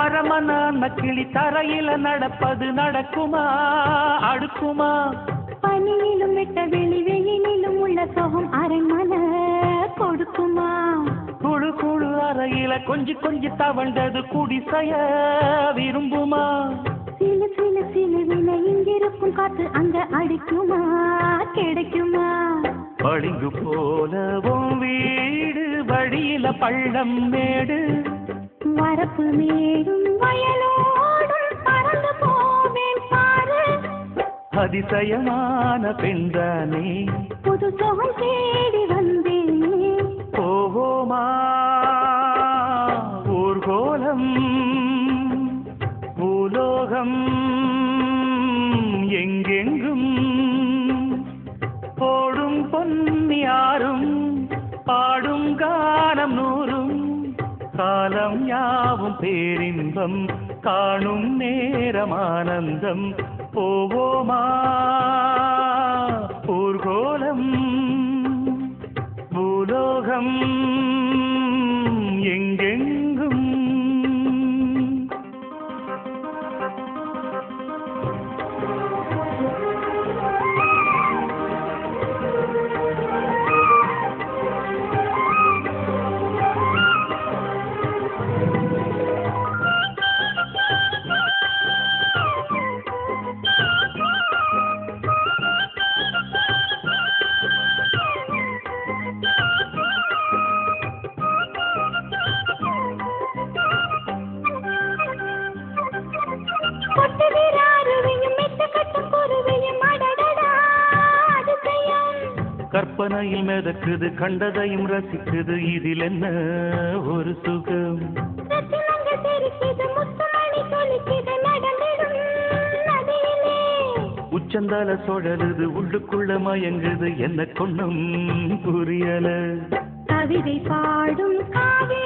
அரமன கிளி தரையில நடப்பது நடக்குமா அடுக்குமா? பனியிலும் விட்ட வெளி வெயிலிலும் உள்ள சோகம் அரண்மன கொடுக்குமா? குழு குழு அறையில கொஞ்சி கொஞ்சி தவழ்ந்தது குடிசைய விரும்புமா? சிலு சிலு சிலுவில இங்கிருக்கும் காத்து அங்க அடிக்குமா கிடைக்குமா? பளிங்கு போலவும் வீடு வழியில பள்ளம் மேடு வரப்பு மேடும் வயலோடும் பறந்து போவேன் பாரு. அதிசயமான பெண்தானே புது சோகம் தேடி வந்தேனே. போவோமா ஊர்கோலம் பூலோகம் எங்கெங்கும் போடும் பொன்னியாரும் பாடும் கானம் நூறும் காலம் யாவும் பேரின்பம் காணும் நேரமானந்தம். போவோமா ஊர்கோலம் பூலோகம் எங்கெங்கும். கற்பனையில் மிதக்குது கண்டதையும் ரசிக்குது இதில் என்ன ஒரு சுகம். உச்சந்தால சுழலுது உள்ளுக்குள்ள மயங்குது என்ன கொண்ணும் புரியல. கவிதை பாடும் காவே